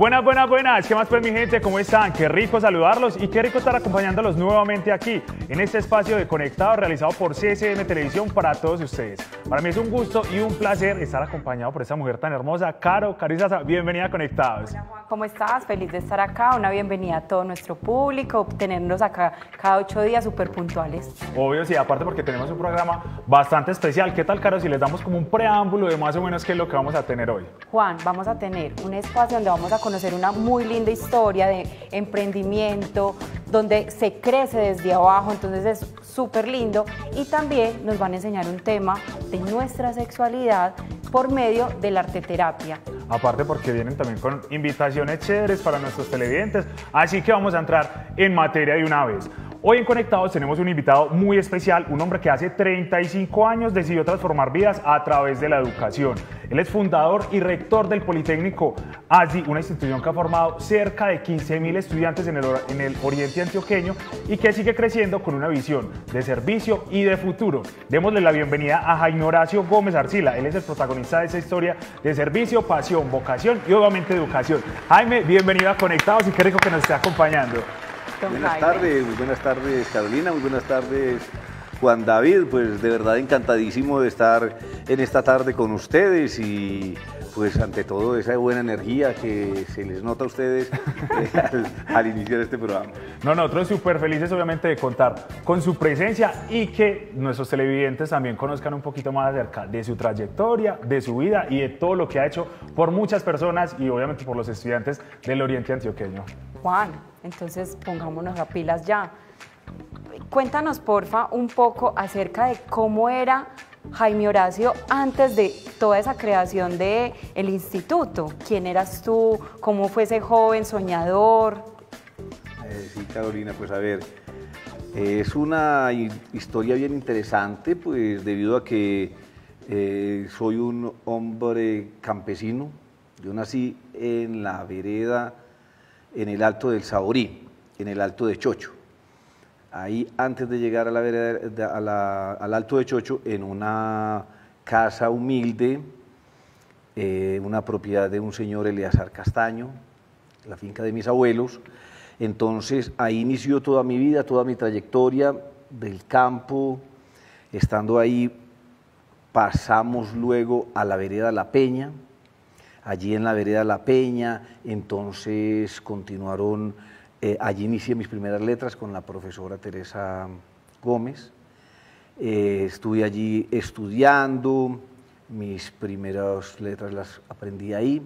Buenas, buenas, buenas. ¿Qué más pues mi gente? ¿Cómo están? Qué rico saludarlos y qué rico estar acompañándolos nuevamente aquí en este espacio de Conectados realizado por CSM Televisión para todos ustedes. Para mí es un gusto y un placer estar acompañado por esta mujer tan hermosa, Carissa. Bienvenida a Conectados. Hola Juan, ¿cómo estás? Feliz de estar acá. Una bienvenida a todo nuestro público, tenernos acá cada 8 días súper puntuales. Obvio, sí, aparte porque tenemos un programa bastante especial. ¿Qué tal, Caro, si les damos como un preámbulo de más o menos qué es lo que vamos a tener hoy? Juan, vamos a tener un espacio donde vamos a conocer una muy linda historia de emprendimiento, donde se crece desde abajo, entonces es súper lindo. Y también nos van a enseñar un tema de nuestra sexualidad por medio de la arteterapia. Aparte porque vienen también con invitaciones chéveres para nuestros televidentes, así que vamos a entrar en materia de una vez. Hoy en Conectados tenemos un invitado muy especial, un hombre que hace 35 años decidió transformar vidas a través de la educación. Él es fundador y rector del Politécnico ASDI, una institución que ha formado cerca de 15.000 estudiantes en el oriente antioqueño y que sigue creciendo con una visión de servicio y de futuro. Démosle la bienvenida a Jaime Horacio Gómez Arcila. Él es el protagonista de esta historia de servicio, pasión, vocación y obviamente educación. Jaime, bienvenido a Conectados y qué rico que nos esté acompañando. Buenas tardes, muy buenas tardes Carolina, muy buenas tardes Juan David, pues de verdad encantadísimo de estar en esta tarde con ustedes y pues ante todo esa buena energía que se les nota a ustedes al iniciar este programa. No, nosotros súper felices obviamente de contar con su presencia y que nuestros televidentes también conozcan un poquito más acerca de su trayectoria, de su vida y de todo lo que ha hecho por muchas personas y obviamente por los estudiantes del oriente antioqueño. Juan, entonces pongámonos a pilas ya. Cuéntanos porfa un poco acerca de cómo era Jaime Horacio antes de toda esa creación del instituto. ¿Quién eras tú? ¿Cómo fue ese joven soñador? Sí, Carolina, pues a ver, es una historia bien interesante, pues debido a que soy un hombre campesino. Yo nací en la vereda, en el Alto del Saborí, en el Alto de Chocho. Ahí, antes de llegar a la vereda, al Alto de Chocho, en una casa humilde, una propiedad de un señor Eleazar Castaño, la finca de mis abuelos. Entonces, ahí inició toda mi vida, toda mi trayectoria del campo. Estando ahí, pasamos luego a la vereda La Peña. Allí en la vereda La Peña, entonces continuaron, allí inicié mis primeras letras con la profesora Teresa Gómez. Estuve allí estudiando, mis primeras letras las aprendí ahí.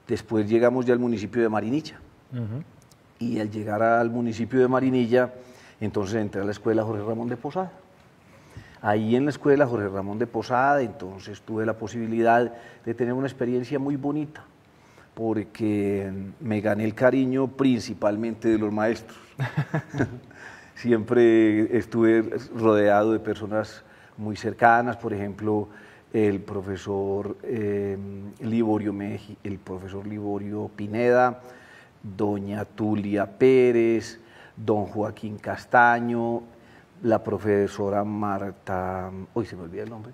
Después llegamos ya al municipio de Marinilla. Y al llegar al municipio de Marinilla, entonces entré a la escuela Jorge Ramón de Posada. Ahí en la escuela Jorge Ramón de Posada, entonces tuve la posibilidad de tener una experiencia muy bonita, porque me gané el cariño principalmente de los maestros. Siempre estuve rodeado de personas muy cercanas, por ejemplo, el profesor Liborio Pineda, doña Tulia Pérez, don Joaquín Castaño, la profesora Marta, hoy se me olvida el nombre,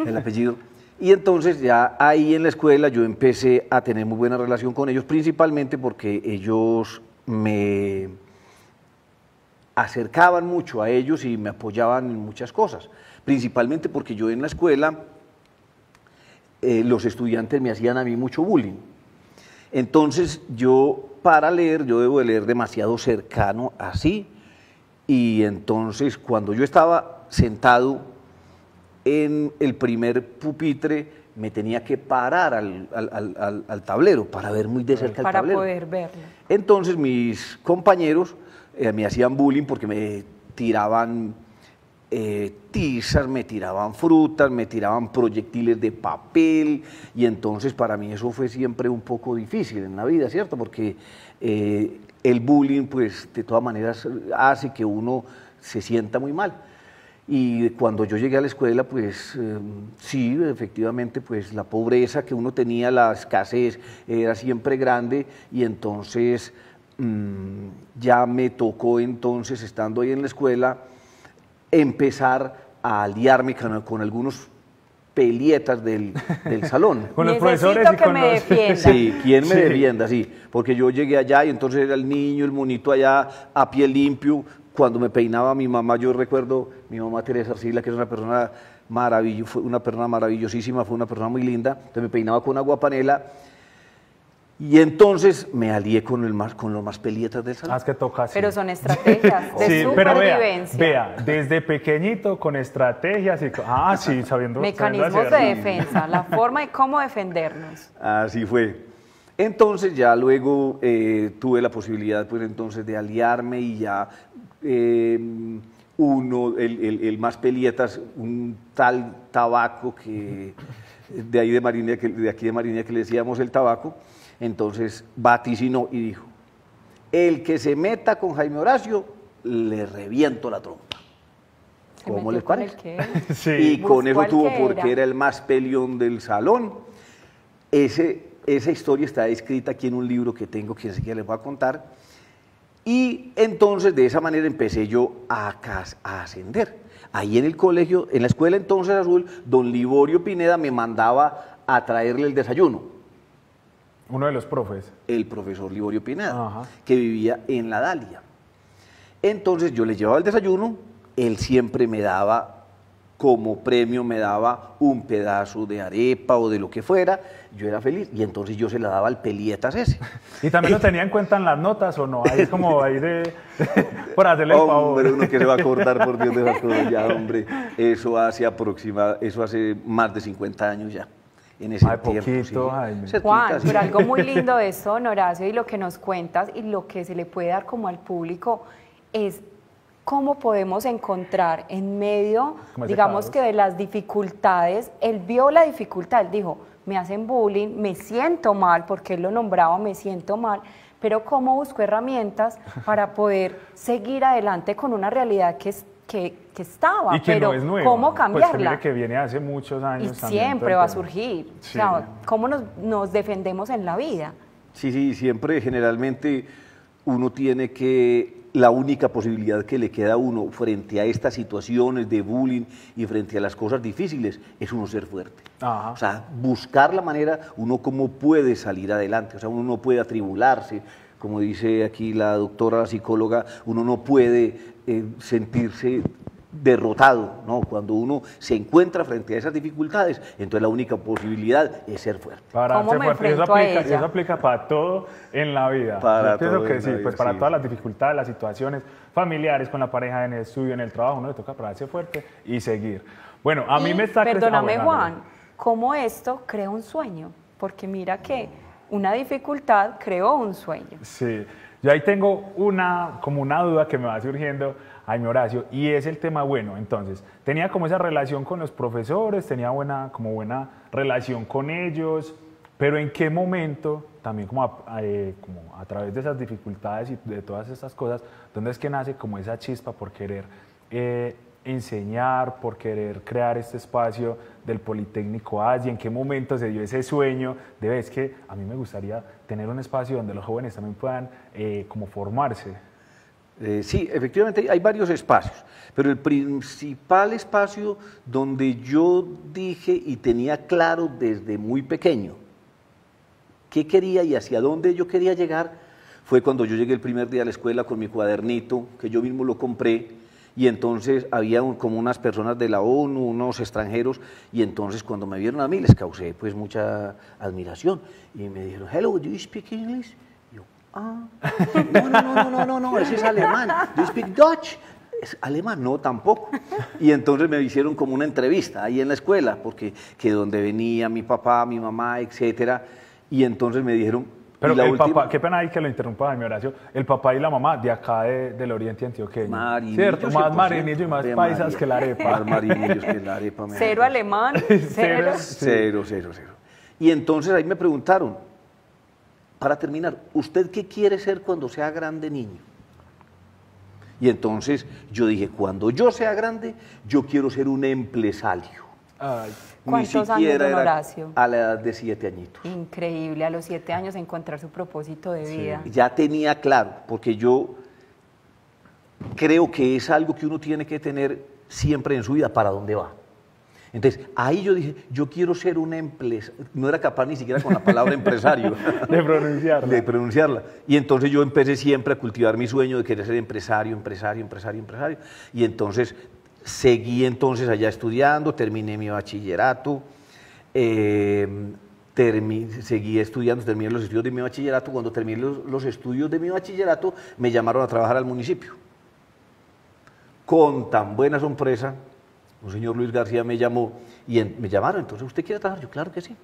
el apellido, y entonces ya ahí en la escuela yo empecé a tener muy buena relación con ellos, principalmente porque ellos me acercaban mucho a ellos y me apoyaban en muchas cosas, principalmente porque yo en la escuela, los estudiantes me hacían a mí mucho bullying. Entonces yo para leer, yo debo de leer demasiado cercano así. Y entonces cuando yo estaba sentado en el primer pupitre, me tenía que parar al tablero para ver muy de cerca el tablero. Para poder verlo. Entonces mis compañeros me hacían bullying porque me tiraban tizas, me tiraban frutas, me tiraban proyectiles de papel, y entonces para mí eso fue siempre un poco difícil en la vida, ¿cierto? Porque el bullying, pues, de todas maneras hace que uno se sienta muy mal. Y cuando yo llegué a la escuela, pues, sí, efectivamente, pues, la pobreza que uno tenía, la escasez, era siempre grande, y entonces ya me tocó, entonces, estando ahí en la escuela, empezar a aliarme con algunos pelietas del salón. Con los Necesito profesores y que con me los... defienda. Sí, ¿quién me Sí. defienda? Sí, porque yo llegué allá y entonces era el niño, el monito allá a pie limpio. Cuando me peinaba mi mamá, yo recuerdo mi mamá Teresa Arcila, que es una persona fue una persona maravillosísima, fue una persona muy linda. Entonces me peinaba con agua panela y entonces me alié con los más pelietas del salón. Ah, es que toca así. Pero son estrategias de Sí, pero supervivencia. vea, desde pequeñito con estrategias y... sí, sabiendo Mecanismos hacerlo. de defensa, la forma de cómo defendernos. Así fue. Entonces ya luego tuve la posibilidad pues entonces de aliarme y ya el más pelietas, un tal Tabaco que de ahí de Marinilla, de aquí de Marinilla que le decíamos el Tabaco, entonces vaticinó y dijo, el que se meta con Jaime Horacio, le reviento la trompa. Se ¿Cómo metió les con parece? el que era. Sí. Y con Buscó eso al tuvo que porque era. era el más peleón del salón. Esa historia está escrita aquí en un libro que tengo que enseguida les voy a contar. Y entonces de esa manera empecé yo a ascender. Ahí en el colegio, en la escuela entonces azul, don Liborio Pineda me mandaba a traerle el desayuno. Uno de los profes. El profesor Liborio Pineda, Ajá. que vivía en la Dalia. Entonces yo le llevaba el desayuno, él siempre me daba, como premio me daba un pedazo de arepa o de lo que fuera, yo era feliz, y entonces yo se la daba al pelietas ese. ¿Y también lo tenía en cuenta en las notas o no? Ahí es como ahí por hacerle el favor. Hombre, uno que se va a acordar por Dios de esas cosas ya, hombre, eso hace más de 50 años ya. En ese Ay, tiempo, poquito, sí. Jaime. Cerquita, Juan, sí. pero algo muy lindo de esto, don Horacio, y lo que nos cuentas y lo que se le puede dar como al público es cómo podemos encontrar en medio, Como ese digamos caos. que de las dificultades, él vio la dificultad, él dijo, me hacen bullying, me siento mal, porque él lo nombraba, me siento mal, pero cómo buscó herramientas para poder seguir adelante con una realidad que estaba, Y que pero no es nueva. cómo Pues cambiarla. mire que viene hace muchos Y años también, siempre todo va a el tema. surgir. Sí. O sea, ¿cómo nos defendemos en la vida? Sí, siempre generalmente uno tiene que, la única posibilidad que le queda a uno frente a estas situaciones de bullying y frente a las cosas difíciles es uno ser fuerte. Ajá. O sea, buscar la manera, uno cómo puede salir adelante, o sea, uno no puede atribularse, como dice aquí la doctora la psicóloga, uno no puede sentirse derrotado, ¿no? Cuando uno se encuentra frente a esas dificultades, entonces la única posibilidad es ser fuerte. Para ¿Cómo ser me fuerte. enfrento a ella? Eso aplica para todo en la vida. Para Yo pienso todo que en sí, la pues vida, para sí. todas las dificultades, las situaciones familiares, con la pareja, en el estudio, en el trabajo, uno le toca pararse fuerte y seguir. Bueno, a mí Y, me está perdóname, bueno, Juan, ¿cómo esto crea un sueño? Porque mira que una dificultad creó un sueño. Sí, yo ahí tengo como una duda que me va surgiendo, Jaime Horacio, y es el tema, bueno, entonces, tenía como esa relación con los profesores, tenía buena relación con ellos, pero ¿en qué momento, también como a través de esas dificultades y de todas esas cosas, dónde es que nace como esa chispa por querer enseñar, por querer crear este espacio del Politécnico ASI? ¿En qué momento se dio ese sueño de, es que a mí me gustaría tener un espacio donde los jóvenes también puedan como formarse? Sí, efectivamente hay varios espacios, pero el principal espacio donde yo dije y tenía claro desde muy pequeño qué quería y hacia dónde yo quería llegar fue cuando yo llegué el primer día a la escuela con mi cuadernito, que yo mismo lo compré, y entonces había como unas personas de la ONU, unos extranjeros, y entonces cuando me vieron a mí les causé pues mucha admiración, y me dijeron, hello, do you speak English? Yo, no, ese es alemán. Do you speak Dutch? ¿Es alemán? No, tampoco. Y entonces me hicieron como una entrevista ahí en la escuela, porque que donde venía mi papá, mi mamá, etcétera, y entonces me dijeron... Pero y la el última- papá, qué pena ahí que lo interrumpa, Jaime Horacio, el papá y la mamá de acá del oriente antioqueño, Marinillos, ¿cierto? Más 100%, marinillo y más de paisas María. que la arepa. Más marinillos que la arepa. me Cero da. alemán, cero. Cero. Y entonces ahí me preguntaron, para terminar, ¿usted qué quiere ser cuando sea grande niño? Y entonces yo dije, cuando yo sea grande, yo quiero ser un empresario. Ay, ¿Cuántos años, siquiera don era Horacio? a la edad de 7 añitos. Increíble, a los 7 años encontrar su propósito de vida. Ya tenía claro, porque yo creo que es algo que uno tiene que tener siempre en su vida, para dónde va. Entonces, ahí yo dije, yo quiero ser un empresario. No era capaz ni siquiera con la palabra empresario. De pronunciarla. De pronunciarla. Y entonces yo empecé siempre a cultivar mi sueño de querer ser empresario. Y entonces seguí entonces allá estudiando, terminé mi bachillerato, seguí estudiando, terminé los estudios de mi bachillerato. Cuando terminé los estudios de mi bachillerato, me llamaron a trabajar al municipio. Con tan buena sorpresa, un señor Luis García me llamó y me llamaron, entonces, ¿usted quiere trabajar? Yo, claro que sí.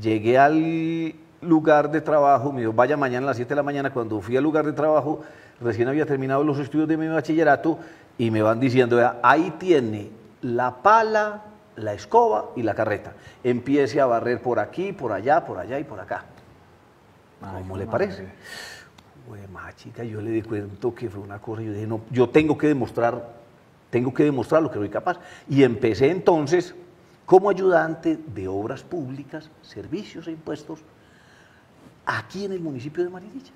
Llegué al lugar de trabajo, me dijo, vaya mañana a las 7 de la mañana. Cuando fui al lugar de trabajo, recién había terminado los estudios de mi bachillerato y me van diciendo, vea, ahí tiene la pala, la escoba y la carreta. Empiece a barrer por aquí, por allá y por acá. ¿Cómo le parece? Más chica, yo le di cuenta que fue una cosa, yo dije, no, yo tengo que demostrar lo que soy capaz. Y empecé entonces como ayudante de obras públicas, servicios e impuestos, aquí en el municipio de Marinilla.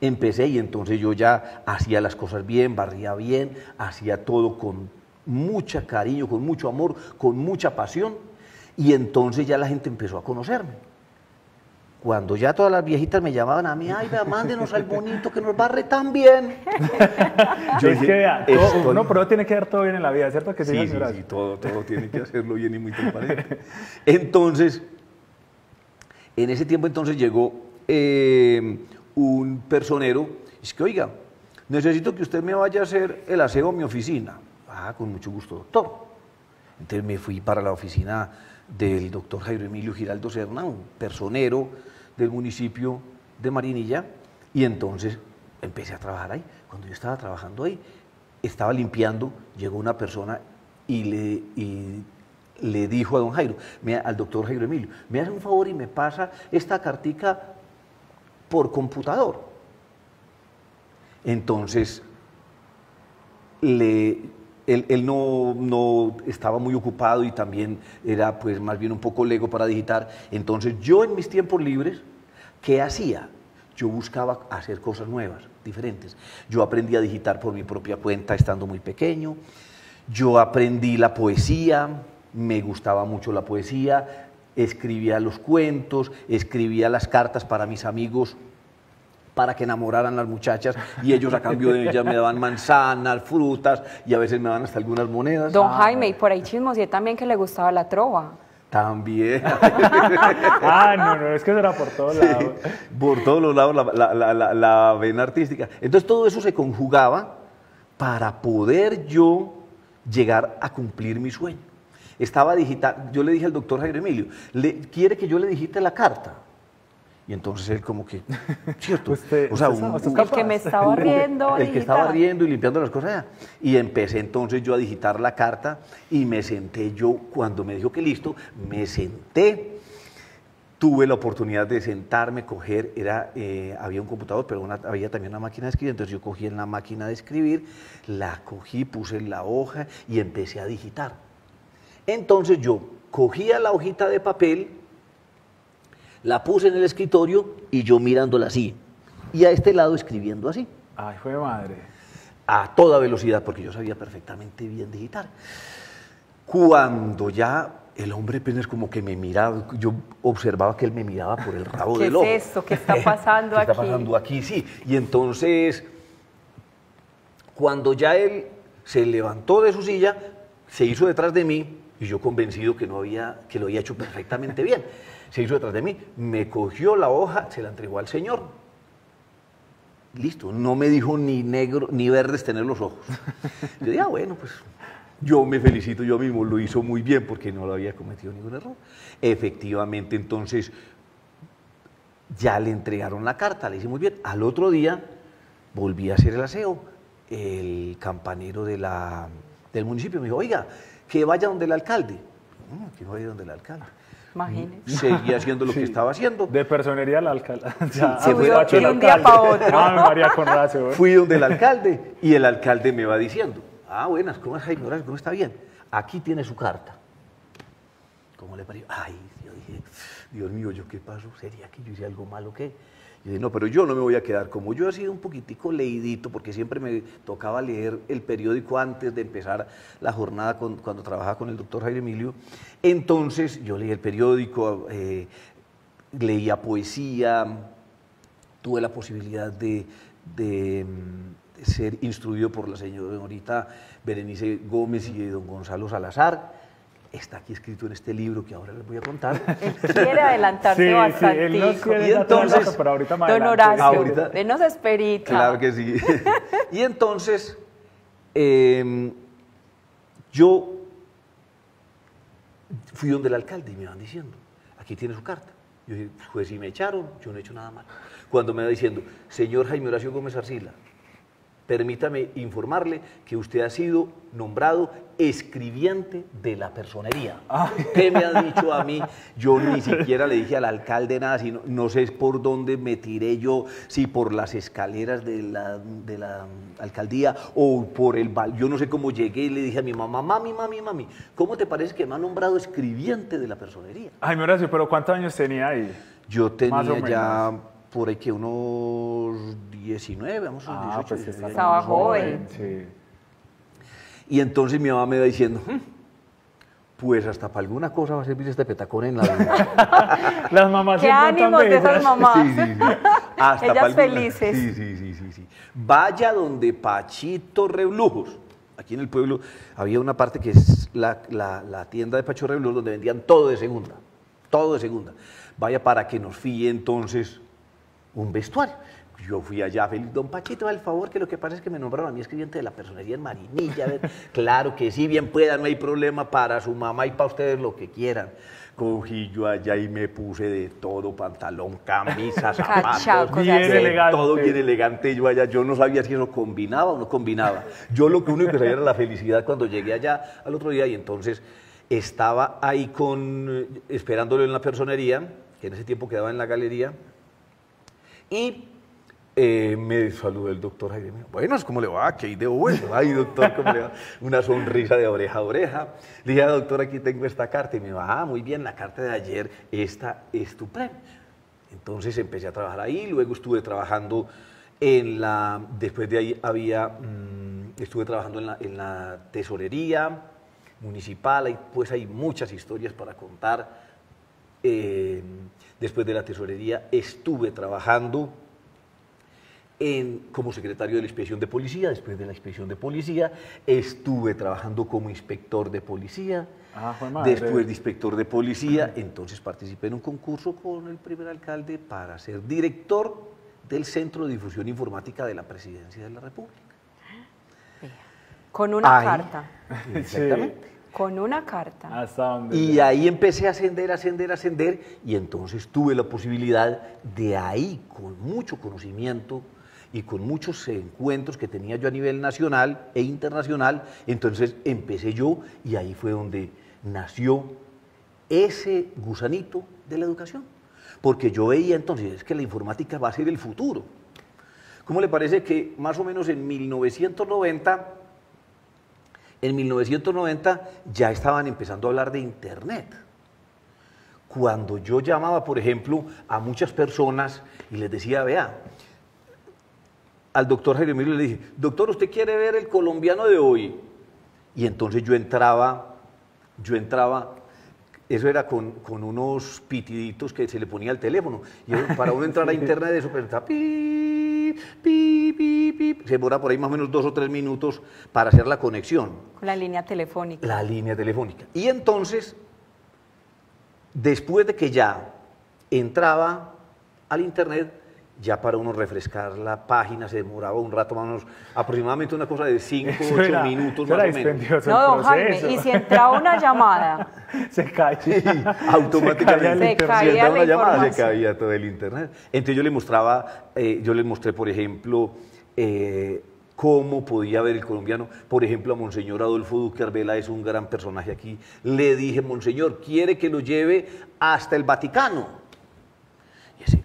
Empecé y entonces yo ya hacía las cosas bien, barría bien, hacía todo con mucho cariño, con mucho amor, con mucha pasión, y entonces ya la gente empezó a conocerme. Cuando ya todas las viejitas me llamaban a mí, ay, vea, mándenos al bonito que nos barre tan bien. Yo es que vea, uno pero tiene que dar todo bien en la vida, ¿cierto? Que sí, todo tiene que hacerlo bien y muy transparente. Entonces, en ese tiempo entonces llegó un personero, es que, oiga, necesito que usted me vaya a hacer el aseo a mi oficina. Ah, con mucho gusto, doctor. Entonces me fui para la oficina del doctor Jairo Emilio Giraldo Serna, un personero del municipio de Marinilla, y entonces empecé a trabajar ahí. Cuando yo estaba trabajando ahí, estaba limpiando, llegó una persona y le dijo a don Jairo, al doctor Jairo Emilio, me hace un favor y me pasa esta cartica por computador. Entonces, él no estaba muy ocupado y también era pues más bien un poco lego para digitar. Entonces yo en mis tiempos libres, ¿qué hacía? Yo buscaba hacer cosas nuevas, diferentes. Yo aprendí a digitar por mi propia cuenta estando muy pequeño. Yo aprendí la poesía, me gustaba mucho la poesía, escribía los cuentos, escribía las cartas para mis amigos para que enamoraran las muchachas y ellos a cambio de ellas me daban manzanas, frutas y a veces me daban hasta algunas monedas. Don Jaime, y por ahí chismosé también que le gustaba la trova. También. No, es que eso era por todos lados. Por todos los lados la vena artística. Entonces todo eso se conjugaba para poder yo llegar a cumplir mi sueño. Estaba digital, yo le dije al doctor Jairo Emilio, ¿quiere que yo le digite la carta? Y entonces él como que, ¿cierto? O sea, el que me estaba riendo. El que estaba riendo y limpiando las cosas. Y empecé entonces yo a digitar la carta y me senté yo, cuando me dijo que listo, me senté. Tuve la oportunidad de sentarme, coger, había un computador, pero había también una máquina de escribir, entonces yo cogí en la máquina de escribir, la cogí, puse en la hoja y empecé a digitar. Entonces yo cogía la hojita de papel, la puse en el escritorio y yo mirándola así. Y a este lado escribiendo así. Ay, fue madre. A toda velocidad, porque yo sabía perfectamente bien digitar. Cuando ya el hombre apenas como que me miraba, yo observaba que él me miraba por el rabo del ojo. ¿Qué es esto? ¿Qué está pasando aquí? ¿Qué está pasando aquí? Sí. Y entonces, cuando ya él se levantó de su silla, se hizo detrás de mí, y yo convencido que lo había hecho perfectamente bien. Se hizo detrás de mí, me cogió la hoja, se la entregó al señor. Listo, no me dijo ni negro ni verdes tener los ojos. Yo dije, bueno, pues yo me felicito yo mismo, lo hizo muy bien porque no lo había cometido ningún error. Efectivamente, entonces, ya le entregaron la carta, le hice muy bien. Al otro día, volví a hacer el aseo. El campanero del municipio me dijo, oiga, que vaya donde el alcalde. Que no vaya donde el alcalde. Imagínense. Seguía haciendo lo que estaba haciendo. De personería al alcalde. Se fue de un día para otro. Ay, María, con razón. Fui donde el alcalde y el alcalde me va diciendo, buenas, ¿cómo es Jaime Horacio? ¿Cómo está bien? Aquí tiene su carta. ¿Cómo le pareció? Ay, yo dije, Dios mío, ¿yo qué pasó? ¿Sería que yo hice algo malo o qué? Y dije, no, pero yo no me voy a quedar. Como yo he sido un poquitico leidito, porque siempre me tocaba leer el periódico antes de empezar la jornada cuando trabajaba con el doctor Jaime Emilio, entonces yo leí el periódico, leía poesía, tuve la posibilidad de ser instruido por la señorita Berenice Gómez y don Gonzalo Salazar. Está aquí escrito en este libro que ahora les voy a contar. Él quiere adelantarse bastante. Él nos quiere Y entonces, pero ahorita más Don adelante. Horacio, Ahorita. denos esperita. Claro que sí. Y entonces, yo fui donde el alcalde y me van diciendo, aquí tiene su carta. Yo dije, pues si me echaron, yo no he hecho nada mal. Cuando me va diciendo, señor Jaime Horacio Gómez Arcila, permítame informarle que usted ha sido nombrado escribiente de la personería. ¿Qué me ha dicho a mí? Yo ni siquiera le dije al alcalde nada, sino, no sé por dónde me tiré yo, si por las escaleras de la alcaldía o por el yo no sé cómo llegué y le dije a mi mamá, mami, ¿cómo te parece que me ha nombrado escribiente de la personería? Jaime Horacio, pero ¿cuántos años tenía ahí? Yo Más o tenía ya menos. por ahí que unos 19, vamos a 18. Pues 19. Estaba joven. Sí. Y entonces mi mamá me va diciendo, pues hasta para alguna cosa va a servir este petacón en la vida. Las mamás ¡Qué siempre están ánimos de esas bellas. mamás! Sí, sí, sí. Hasta Ellas pa' alguna- felices. Sí. Vaya donde Pachito Reblujos. Aquí en el pueblo había una parte que es la tienda de Pacho Reblujos donde vendían todo de segunda. Todo de segunda. Vaya para que nos fíe entonces un vestuario. Yo fui allá, feliz, don Pachito, al favor, que lo que pasa es que me nombraron a mí escribiente de la personería en Marinilla. Claro que sí, bien pueda, no hay problema, para su mamá y para ustedes lo que quieran. Cogí yo allá y me puse de todo, pantalón, camisa, zapatos, Cachacos, bien así. elegante. todo bien elegante. Yo allá, yo no sabía si eso combinaba o no combinaba. Yo lo único que sabía era la felicidad cuando llegué allá al otro día y entonces estaba ahí esperándolo en la personería, que en ese tiempo quedaba en la galería, y me saludó el doctor Jaime. Buenas, ¿cómo le va? ¿Qué hay de bueno? Ay, doctor, ¿cómo le va? Una sonrisa de oreja a oreja. Le dije, doctor, aquí tengo esta carta. Y me va, muy bien, la carta de ayer, esta es tu premio. Entonces empecé a trabajar ahí, luego estuve trabajando después de ahí estuve trabajando en la tesorería municipal, y pues hay muchas historias para contar. Después de la tesorería estuve trabajando como secretario de la inspección de policía. Después de la inspección de policía estuve trabajando como inspector de policía. Jue madre. Después de inspector de policía, entonces participé en un concurso con el primer alcalde para ser director del Centro de Difusión Informática de la Presidencia de la República. Con una Ahí, carta. Exactamente. Con una carta. Hasta donde. Y ahí empecé a ascender, y entonces tuve la posibilidad de ahí, con mucho conocimiento y con muchos encuentros que tenía yo a nivel nacional e internacional, entonces empecé yo y ahí fue donde nació ese gusanito de la educación. Porque yo veía entonces es que la informática va a ser el futuro. ¿Cómo le parece que más o menos en 1990 ya estaban empezando a hablar de Internet? Cuando yo llamaba, por ejemplo, a muchas personas y les decía, vea, al doctor Jaime Emilio le dije, doctor, ¿usted quiere ver el colombiano de hoy? Y entonces yo entraba, eso era con unos pitiditos que se le ponía al teléfono, y para uno entrar a Internet eso pensaba, pi, pi, pi, pi, se demora por ahí más o menos 2 o 3 minutos para hacer la conexión. Con la línea telefónica. La línea telefónica. Y entonces, después de que ya entraba al Internet, ya para uno refrescar la página se demoraba un rato, más o menos, aproximadamente una cosa de 5 o 8 minutos más o menos. dispendioso No, el don Jaime, proceso. y si entraba una llamada, Se cae. Automáticamente, Se caía si entraba la una llamada, se información. caía todo el Internet. Entonces yo le mostré, por ejemplo, cómo podía ver el colombiano. Por ejemplo, a Monseñor Adolfo Duque Arbela, es un gran personaje aquí. Le dije, Monseñor, ¿quiere que lo lleve hasta el Vaticano? Y así,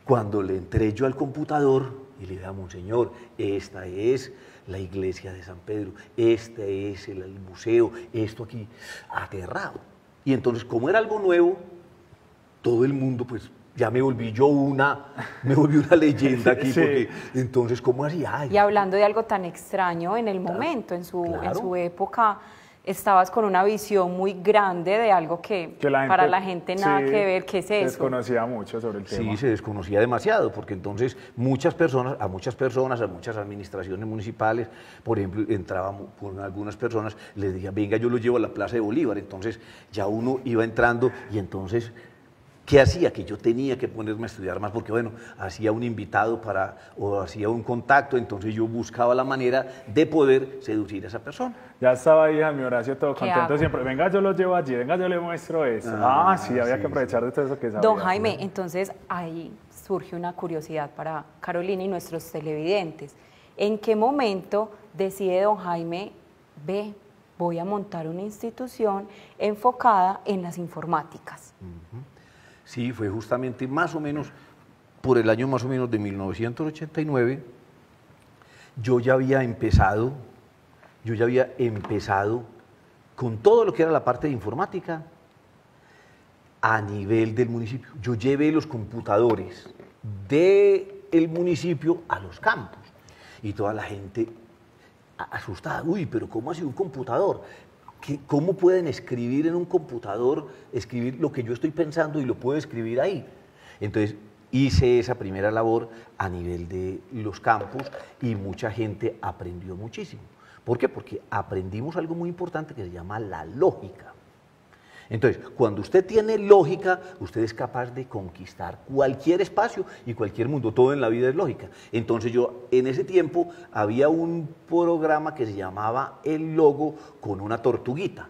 cuando le entré yo al computador y le dije a Monseñor, esta es la iglesia de San Pedro, este es el museo, esto aquí, aterrado. Y entonces, como era algo nuevo, todo el mundo pues ya me volví una leyenda aquí, Sí. porque entonces, ¿cómo así? Ay, Y hablando de algo tan extraño en el momento, en su época, estabas con una visión muy grande de algo que para la gente nada sí, que ver. ¿Qué es eso? desconocía mucho sobre el tema. sí, se desconocía demasiado, porque entonces a muchas muchas administraciones municipales, por ejemplo, entraban con algunas personas, les decían, venga, yo lo llevo a la Plaza de Bolívar, entonces ya uno iba entrando y entonces, ¿qué hacía? Que yo tenía que ponerme a estudiar más, porque bueno, hacía un invitado o hacía un contacto, entonces yo buscaba la manera de poder seducir a esa persona. Ya estaba ahí Jaime Horacio todo ¿Qué contento hago? siempre. Venga, yo lo llevo allí, venga, yo le muestro eso. Sí, había que aprovechar de todo eso que sabía. Don Jaime, entonces ahí surge una curiosidad para Carolina y nuestros televidentes. ¿En qué momento decide don Jaime, voy a montar una institución enfocada en las informáticas? Sí, fue justamente más o menos, por el año más o menos de 1989, yo ya había empezado con todo lo que era la parte de informática a nivel del municipio. Yo llevé los computadores del municipio a los campos y toda la gente asustada, uy, pero ¿cómo así un computador? ¿Cómo pueden escribir en un computador, escribir lo que yo estoy pensando y lo puedo escribir ahí? Entonces hice esa primera labor a nivel de los campos y mucha gente aprendió muchísimo. ¿Por qué? Porque aprendimos algo muy importante que se llama la lógica. Entonces, cuando usted tiene lógica, usted es capaz de conquistar cualquier espacio y cualquier mundo, todo en la vida es lógica. Entonces yo, en ese tiempo, había un programa que se llamaba El Logo con una tortuguita.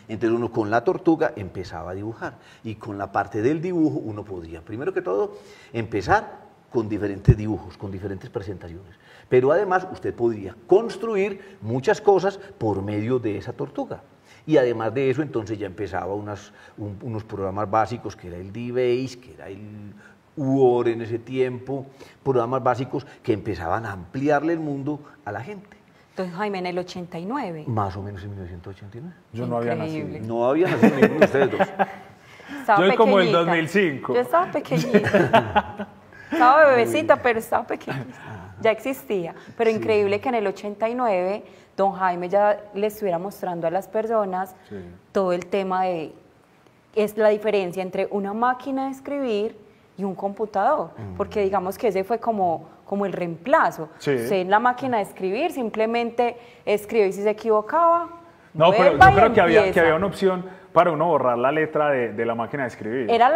Entonces uno con la tortuga empezaba a dibujar y con la parte del dibujo uno podría, primero que todo, empezar con diferentes dibujos, con diferentes presentaciones. Pero además usted podría construir muchas cosas por medio de esa tortuga. Y además de eso, entonces ya empezaba unos programas básicos, que era el D-Base, que era el Word en ese tiempo, programas básicos que empezaban a ampliarle el mundo a la gente. Entonces, Jaime, en el 89. Más o menos en 1989. Yo no había Increíble. nacido. No había nacido ninguno de ustedes dos. Estaba Yo como el pequeñita. 2005. Yo estaba pequeñita. Estaba bebecita, pero estaba pequeñita. Ya existía. Pero increíble que en el 89 don Jaime ya le estuviera mostrando a las personas todo el tema de, es la diferencia entre una máquina de escribir y un computador, porque digamos que ese fue como el reemplazo. Sí. Usted en la máquina de escribir simplemente escribe y si se equivocaba, No, pero vuelva yo y creo que había empieza. una opción para uno borrar la letra de la máquina de escribir. Era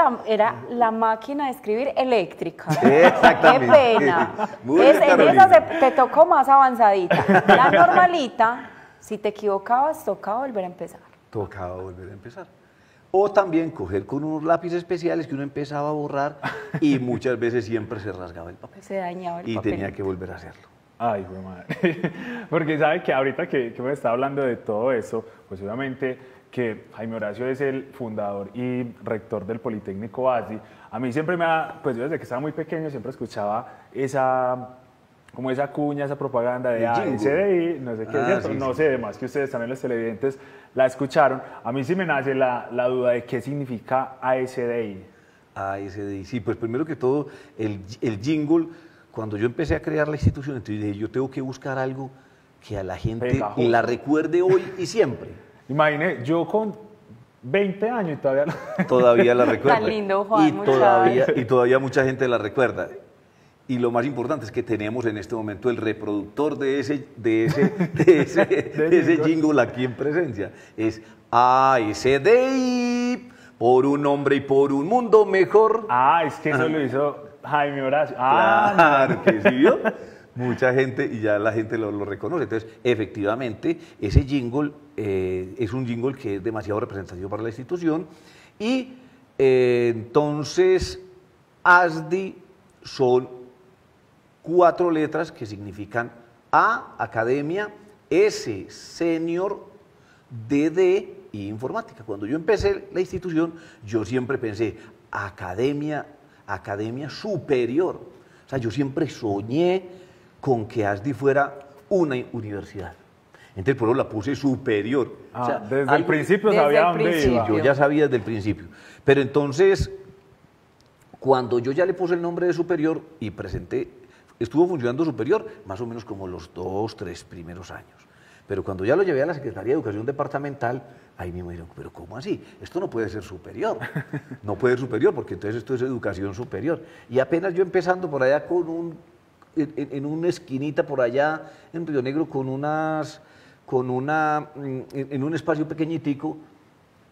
la máquina de escribir eléctrica. Exactamente. Qué pena. Muy bien, En Carolina. esa te tocó más avanzadita. La normalita, si te equivocabas, tocaba volver a empezar. Tocaba volver a empezar. O también coger con unos lápices especiales que uno empezaba a borrar y muchas veces siempre se rasgaba el papel. Se dañaba el Y papel. tenía que volver a hacerlo. Ay, güey, madre. Porque sabe que ahorita que me está hablando de todo eso, pues obviamente que Jaime Horacio es el fundador y rector del Politécnico ASDI. A mí siempre pues yo desde que estaba muy pequeño siempre escuchaba esa cuña, esa propaganda de El jingle. SDI, no sé qué es cierto, Sí, no sí. sé, además que ustedes también los televidentes la escucharon. A mí sí me nace la duda de qué significa ASDI. ASDI, sí, pues primero que todo, el jingle, cuando yo empecé a crear la institución, entonces dije, yo tengo que buscar algo que a la gente Pegajoso. la recuerde hoy y siempre. Imagine, yo con 20 años y Todavía la recuerda. Tan lindo, Juan, y todavía mucha gente la recuerda. Y lo más importante es que tenemos en este momento el reproductor de ese jingle aquí en presencia. Es ASDI, por un hombre y por un mundo mejor. Ah, es que eso lo hizo Jaime Horacio. Claro que sí, ¿vio? Mucha gente, y ya la gente lo reconoce. Entonces, efectivamente, ese jingle es un jingle que es demasiado representativo para la institución. Y entonces, ASDI son 4 letras que significan A, academia, S, senior, DD y informática. Cuando yo empecé la institución, yo siempre pensé, academia superior. O sea, yo siempre soñé con que ASDI fuera una universidad. Entonces, por eso la puse superior. Ah, O sea, desde el principio Desde sabía el dónde principio. iba. yo ya sabía desde el principio. Pero entonces, Cuando yo ya le puse el nombre de superior y presenté, estuvo funcionando superior más o menos como los 2, 3 primeros años. Pero cuando ya lo llevé a la Secretaría de Educación Departamental, ahí mismo dijeron, pero ¿cómo así? Esto no puede ser superior. No puede ser superior porque entonces esto es educación superior. Y apenas yo empezando por allá en una esquinita por allá en Río Negro en un espacio pequeñitico,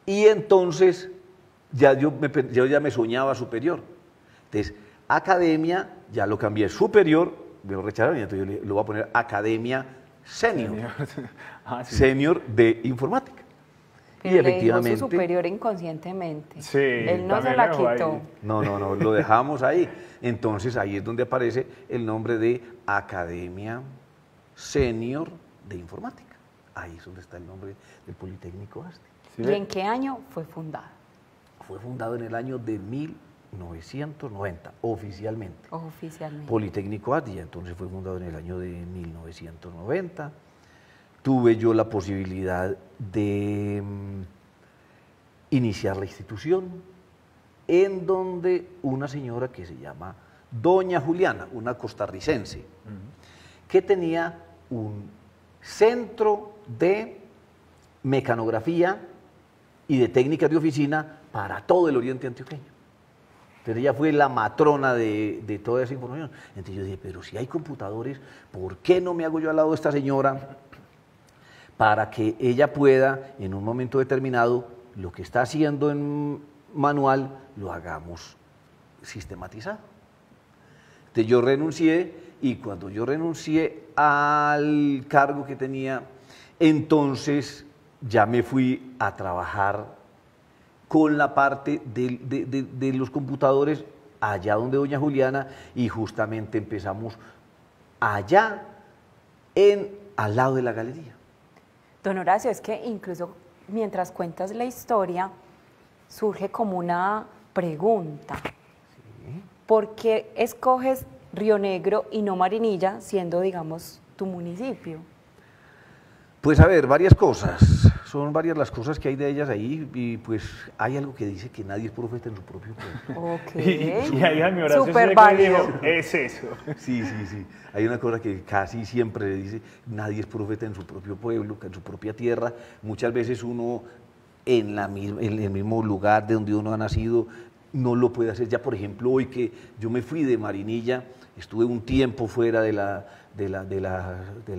y entonces yo ya me soñaba superior. Entonces, academia, ya lo cambié superior, me lo rechazaron y entonces yo lo voy a poner academia senior, Sí. senior de informática. Pero Y le dijo efectivamente, su superior inconscientemente. Sí, Él no se también la lo dejó ahí. quitó. no, lo dejamos ahí. Entonces ahí es donde aparece el nombre de Academia Senior de Informática. Ahí es donde está el nombre del Politécnico ASTE. ¿Sí ¿Y ve? en qué año fue fundado? Fue fundado en el año de 1990, oficialmente. Oficialmente. Politécnico ASTE, entonces fue fundado en el año de 1990. Tuve yo la posibilidad de iniciar la institución, en donde una señora que se llama Doña Juliana, una costarricense, que tenía un centro de mecanografía y de técnicas de oficina para todo el oriente antioqueño. Entonces ella fue la matrona de toda esa información. Entonces yo dije, pero si hay computadores, ¿por qué no me hago yo al lado de esta señora para que ella pueda, en un momento determinado, lo que está haciendo en manual, lo hagamos sistematizado? Entonces yo renuncié, y cuando yo renuncié al cargo que tenía, entonces ya me fui a trabajar con la parte de los computadores allá donde doña Juliana, y justamente empezamos allá al lado de la galería. Don Horacio, es que incluso mientras cuentas la historia, surge como una pregunta. ¿Por qué escoges Río Negro y no Marinilla, siendo, digamos, tu municipio? Pues a ver, varias cosas, son varias las cosas que hay de ellas ahí, y pues hay algo que dice que nadie es profeta en su propio pueblo. Ok. Y ahí a mi Horacio Súper Seco le válido. dijo, es eso. Sí, hay una cosa que casi siempre le dice, nadie es profeta en su propio pueblo, en su propia tierra. Muchas veces uno en el mismo lugar de donde uno ha nacido no lo puede hacer. Ya por ejemplo hoy que yo me fui de Marinilla, estuve un tiempo fuera de la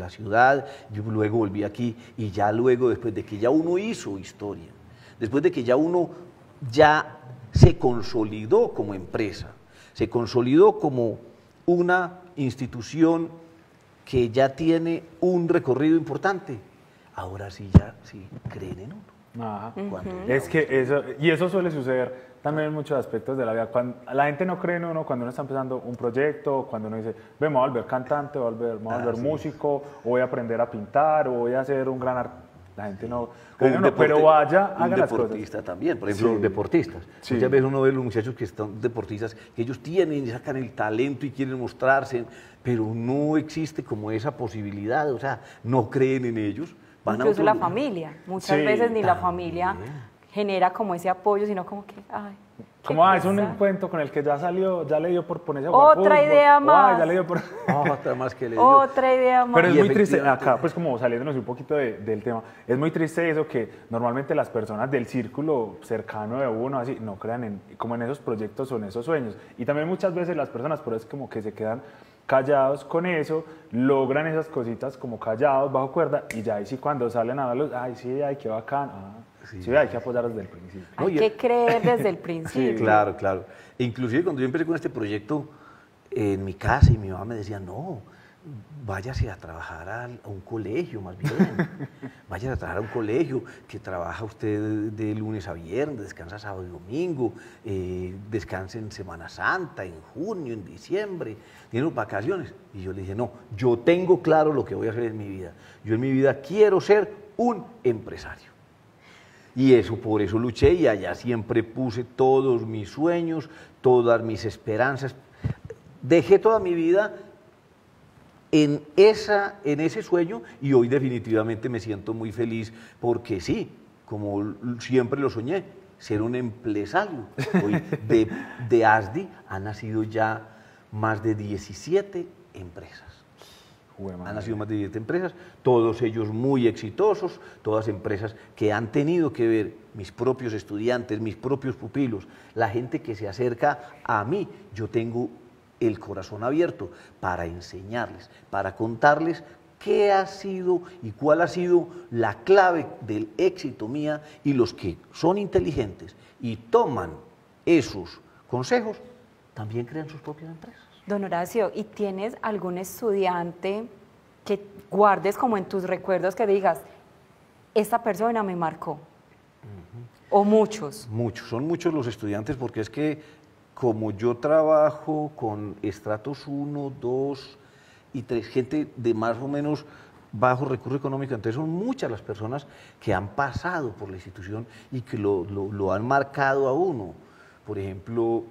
ciudad, yo luego volví aquí, y ya luego, después de que ya uno hizo historia, después de que ya uno ya se consolidó como empresa, se consolidó como una institución que ya tiene un recorrido importante, ahora sí ya sí creen en uno. Ajá. Cuando Es que eso suele suceder también en muchos aspectos de la vida. Cuando la gente no cree en uno cuando uno está empezando un proyecto, cuando uno dice, ve, me voy a volver cantante, me voy a volver músico, o voy a aprender a pintar, o voy a ser un gran artista. La gente no cree en uno, pero vaya, haga las cosas. Un deportista también, por ejemplo, Sí. los deportistas. Sí. Muchas veces uno ve a los muchachos que están deportistas, que ellos tienen y sacan el talento y quieren mostrarse, pero no existe como esa posibilidad, o sea, no creen en ellos. Van a Incluso otro la lugar. familia. Muchas Sí, veces ni la también. familia genera como ese apoyo, sino como que, ay. qué Como, es un pesar. cuento con el que ya salió, ya le dio por ponerse a jugar Otra fútbol, idea o, ay, más. ya le dio por... Otra más que le dio. Otra idea más. Pero es Y muy triste, efectivamente- acá pues como saliéndonos un poquito del tema, es muy triste eso que normalmente las personas del círculo cercano de uno así no crean como en esos proyectos o en esos sueños. Y también muchas veces las personas por eso es como que se quedan callados con eso, logran esas cositas como callados, bajo cuerda, y ya ahí sí cuando salen a verlos, ay sí, ay qué bacán, sí, hay que apoyar desde el principio. No, Hay y- que creer desde el principio. Claro, claro. Inclusive cuando yo empecé con este proyecto en mi casa, y mi mamá me decía, no, váyase a trabajar a un colegio más bien, váyase a trabajar a un colegio que trabaja usted de lunes a viernes, descansa sábado y domingo, descansa en Semana Santa, en junio, en diciembre, tiene vacaciones. Y yo le dije, no, yo tengo claro lo que voy a hacer en mi vida. Yo en mi vida quiero ser un empresario. Y eso, por eso luché, y allá siempre puse todos mis sueños, todas mis esperanzas. Dejé toda mi vida en ese sueño, y hoy definitivamente me siento muy feliz porque sí, como siempre lo soñé, ser un empresario. Hoy de ASDI han nacido ya más de 17 empresas. Han nacido más de 17 empresas, todos ellos muy exitosos, todas empresas que han tenido que ver, mis propios estudiantes, mis propios pupilos, la gente que se acerca a mí. Yo tengo el corazón abierto para enseñarles, para contarles qué ha sido y cuál ha sido la clave del éxito mía, y los que son inteligentes y toman esos consejos, también crean sus propias empresas. Don Horacio, ¿y tienes algún estudiante que guardes como en tus recuerdos que digas, esta persona me marcó? ¿O muchos? Muchos, son muchos los estudiantes, porque es que como yo trabajo con estratos 1, 2 y 3, gente de más o menos bajo recurso económico, entonces son muchas las personas que han pasado por la institución y que lo han marcado a uno. Por ejemplo,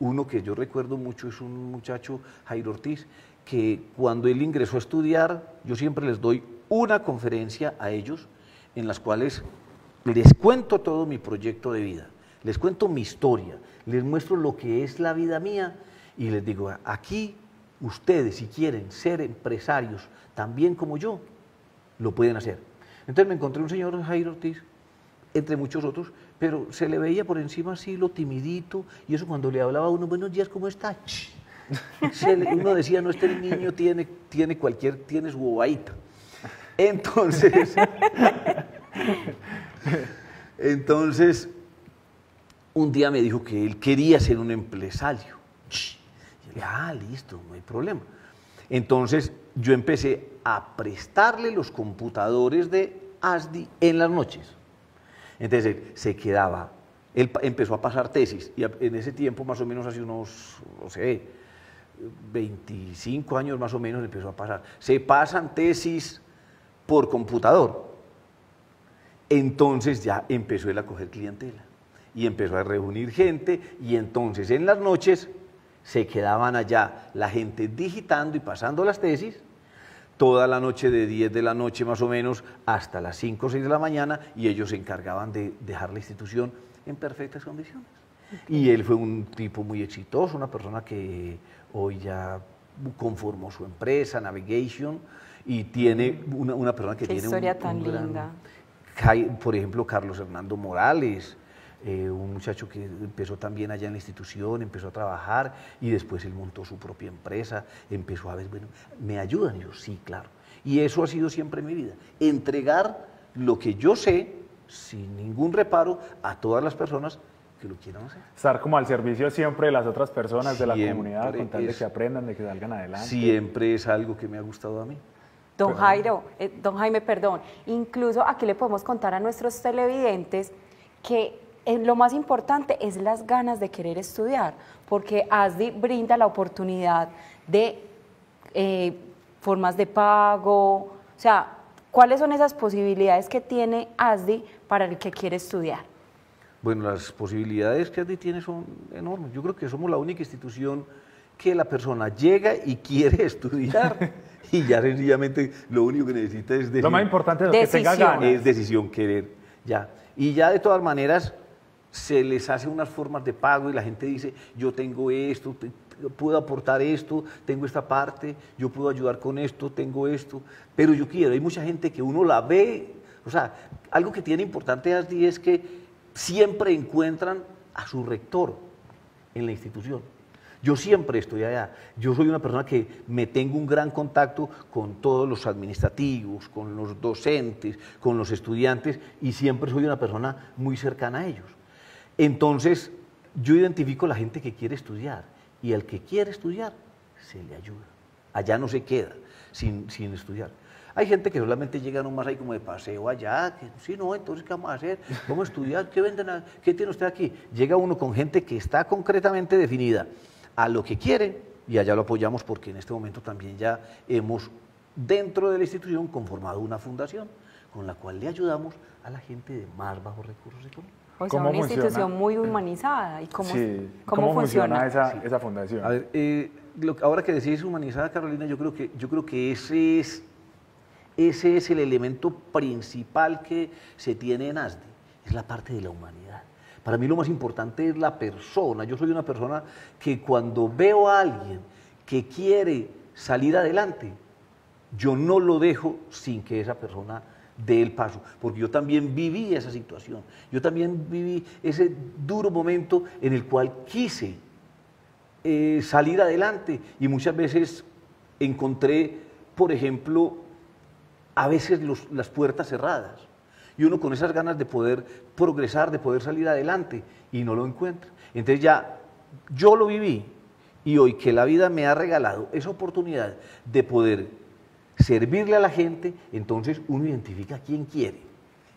uno que yo recuerdo mucho es un muchacho, Jairo Ortiz, que cuando él ingresó a estudiar, yo siempre les doy una conferencia a ellos en las cuales les cuento todo mi proyecto de vida, les cuento mi historia, les muestro lo que es la vida mía y les digo, aquí ustedes si quieren ser empresarios también como yo, lo pueden hacer. Entonces me encontré un señor, Jairo Ortiz, entre muchos otros, pero se le veía por encima así lo timidito, y eso cuando le hablaba a uno, buenos días, ¿cómo está? Uno decía, no, este niño tiene su bobadita. Entonces, un día me dijo que él quería ser un empresario. Y yo le dije, listo, no hay problema. Entonces, yo empecé a prestarle los computadores de ASDI en las noches. Entonces, se quedaba, él empezó a pasar tesis, y en ese tiempo, más o menos hace unos, no sé, 25 años más o menos, empezó a pasar. Se pasan tesis por computador. Entonces ya empezó él a coger clientela y empezó a reunir gente, y entonces en las noches se quedaban allá la gente digitando y pasando las tesis toda la noche, de 10 de la noche más o menos hasta las 5 o 6 de la mañana, y ellos se encargaban de dejar la institución en perfectas condiciones. Y él fue un tipo muy exitoso, una persona que hoy ya conformó su empresa, Navigation, y tiene una persona que Qué tiene historia tan linda. Por ejemplo, Carlos Hernando Morales, un muchacho que empezó también allá en la institución, empezó a trabajar y después él montó su propia empresa, empezó a ver, bueno, ¿me ayudan? Y yo, sí, claro. Y eso ha sido siempre mi vida, entregar lo que yo sé, sin ningún reparo, a todas las personas que lo quieran hacer. Estar como al servicio siempre de las otras personas, de la Siempre comunidad, con tal de que aprendan, de que salgan adelante. Siempre es algo que me ha gustado a mí. Don Jaime, perdón, incluso aquí le podemos contar a nuestros televidentes que lo más importante es las ganas de querer estudiar, porque ASDI brinda la oportunidad de formas de pago, o sea, ¿cuáles son esas posibilidades que tiene ASDI para el que quiere estudiar? Bueno, las posibilidades que ASDI tiene son enormes. Yo creo que somos la única institución que la persona llega y quiere estudiar y ya sencillamente lo único que necesita es lo más importante es que tenga ganas. Es decisión, querer, ya. Y ya de todas maneras se les hace unas formas de pago y la gente dice, yo tengo esto, puedo aportar esto, tengo esta parte, yo puedo ayudar con esto, tengo esto, pero yo quiero. Hay mucha gente que uno la ve, o sea, algo que tiene importante ASDI es que siempre encuentran a su rector en la institución. Yo siempre estoy allá. Yo soy una persona que me tengo un gran contacto con todos los administrativos, con los docentes, con los estudiantes, y siempre soy una persona muy cercana a ellos. Entonces, yo identifico a la gente que quiere estudiar, y al que quiere estudiar, se le ayuda. Allá no se queda sin estudiar. Hay gente que solamente llega nomás ahí como de paseo allá, que sí, no, entonces, ¿qué vamos a hacer? ¿Vamos a estudiar? ¿Qué venden? ¿Qué tiene usted aquí? Llega uno con gente que está concretamente definida a lo que quiere, y allá lo apoyamos, porque en este momento también ya hemos, dentro de la institución, conformado una fundación con la cual le ayudamos a la gente de más bajos recursos económicos. O sea, una institución muy humanizada. ¿Y cómo funciona esa fundación? A ver, ahora que decís humanizada, Carolina, yo creo que ese es el elemento principal que se tiene en ASDI. es la parte de la humanidad. Para mí lo más importante es la persona. Yo soy una persona que cuando veo a alguien que quiere salir adelante, yo no lo dejo sin que esa persona dé el paso, porque yo también viví esa situación, yo también viví ese duro momento en el cual quise salir adelante y muchas veces encontré, por ejemplo, a veces las puertas cerradas y uno con esas ganas de poder progresar, de poder salir adelante y no lo encuentra. Entonces ya yo lo viví y hoy que la vida me ha regalado esa oportunidad de poder servirle a la gente, entonces uno identifica a quién quiere.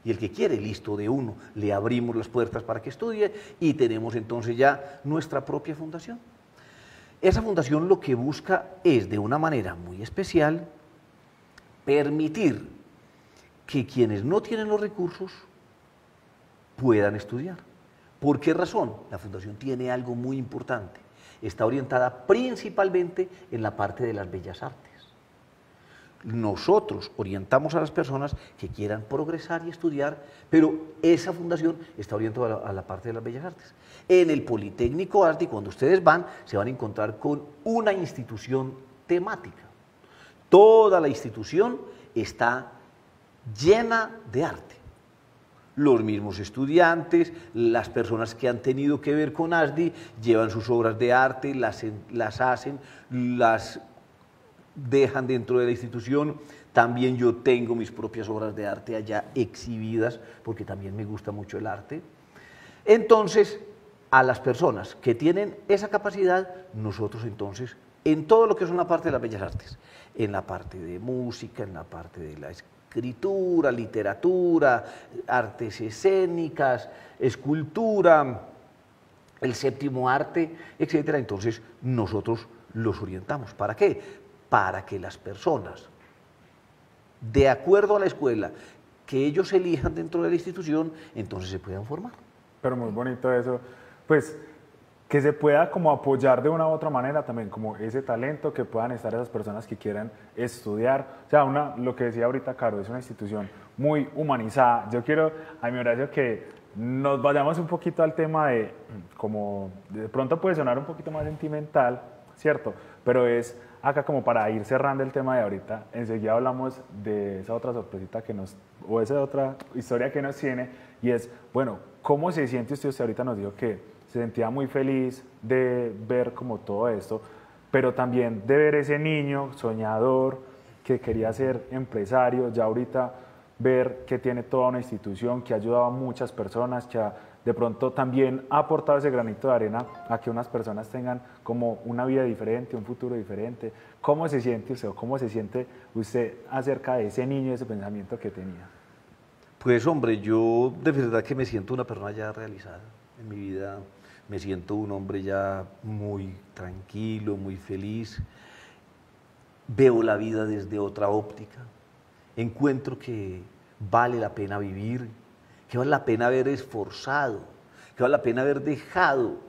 Y el que quiere, listo, de uno, le abrimos las puertas para que estudie y tenemos entonces ya nuestra propia fundación. Esa fundación lo que busca es, de una manera muy especial, permitir que quienes no tienen los recursos puedan estudiar. ¿Por qué razón? La fundación tiene algo muy importante. Está orientada principalmente en la parte de las bellas artes. Nosotros orientamos a las personas que quieran progresar y estudiar, pero esa fundación está orientada a la parte de las bellas artes. En el Politécnico Arte, cuando ustedes van, se van a encontrar con una institución temática. Toda la institución está llena de arte. Los mismos estudiantes, las personas que han tenido que ver con ASDI, llevan sus obras de arte, las hacen, las dejan dentro de la institución. También yo tengo mis propias obras de arte allá exhibidas, porque también me gusta mucho el arte. Entonces, a las personas que tienen esa capacidad, nosotros entonces, en todo lo que es una parte de las bellas artes, en la parte de música, en la parte de la escritura, literatura, artes escénicas, escultura, el séptimo arte, etcétera, entonces nosotros los orientamos. ¿Para qué? Para que las personas, de acuerdo a la escuela que ellos elijan dentro de la institución, entonces se puedan formar. Pero muy bonito eso, pues que se pueda como apoyar de una u otra manera también, como ese talento, que puedan estar esas personas que quieran estudiar. O sea, lo que decía ahorita Caro, es una institución muy humanizada. Yo quiero, a mi Horacio, que nos vayamos un poquito al tema de, como de pronto puede sonar un poquito más sentimental, ¿cierto? Pero es acá como para ir cerrando el tema de ahorita, enseguida hablamos de esa otra sorpresita que o esa otra historia que nos tiene, y es, bueno, ¿cómo se siente usted? Usted ahorita nos dijo que se sentía muy feliz de ver como todo esto, pero también de ver ese niño soñador que quería ser empresario, ya ahorita ver que tiene toda una institución, que ha ayudado a muchas personas, que de pronto también ha aportado ese granito de arena a que unas personas tengan como una vida diferente, un futuro diferente. ¿Cómo se siente usted o cómo se siente usted acerca de ese niño y ese pensamiento que tenía? Pues hombre, yo de verdad que me siento una persona ya realizada en mi vida, me siento un hombre ya muy tranquilo, muy feliz, veo la vida desde otra óptica, encuentro que vale la pena vivir, que vale la pena haber esforzado, que vale la pena haber dejado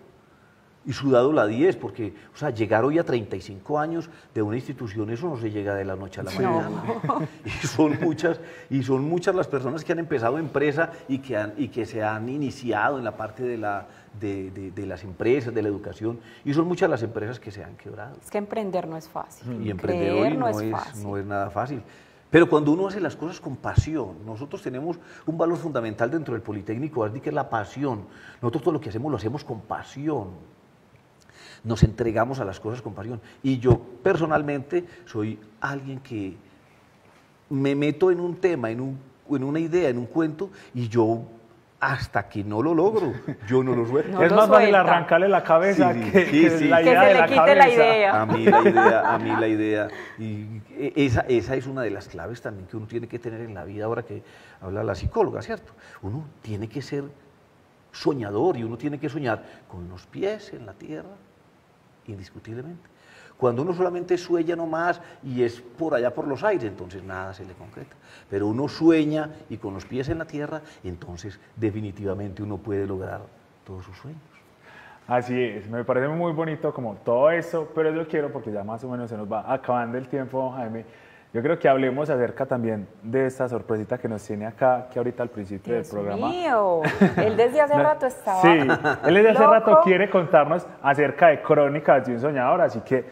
y sudado la 10, porque, o sea, llegar hoy a 35 años de una institución, eso no se llega de la noche a la mañana. No. Y son muchas las personas que han empezado empresa y que se han iniciado en la parte de las empresas, de la educación, y son muchas las empresas que se han quebrado. Es que emprender no es fácil. Y emprender hoy no es nada fácil. Pero cuando uno hace las cosas con pasión, nosotros tenemos un valor fundamental dentro del Politécnico Ardi, que es la pasión. Nosotros todo lo que hacemos lo hacemos con pasión. Nos entregamos a las cosas con pasión. Y yo personalmente soy alguien que me meto en un tema, en una idea, en un cuento, y yo hasta que no lo logro, yo no lo suelto. No es más fácil arrancarle la cabeza que la idea de la cabeza. Que se le quite la idea. A mí la idea. Y esa es una de las claves también que uno tiene que tener en la vida, ahora que habla la psicóloga, ¿cierto? Uno tiene que ser soñador y uno tiene que soñar con los pies en la tierra, indiscutiblemente. Cuando uno solamente sueña nomás y es por allá por los aires, entonces nada se le concreta. Pero uno sueña y con los pies en la tierra, entonces definitivamente uno puede lograr todos sus sueños. Así es, me parece muy bonito como todo esto, pero yo quiero, porque ya más o menos se nos va acabando el tiempo, Jaime, Yo creo que hablemos acerca también de esta sorpresita que nos tiene acá, que ahorita al principio del programa. Dios mío, él desde hace rato estaba Sí, él desde hace loco. rato quiere contarnos acerca de Crónicas de un Soñador, así que,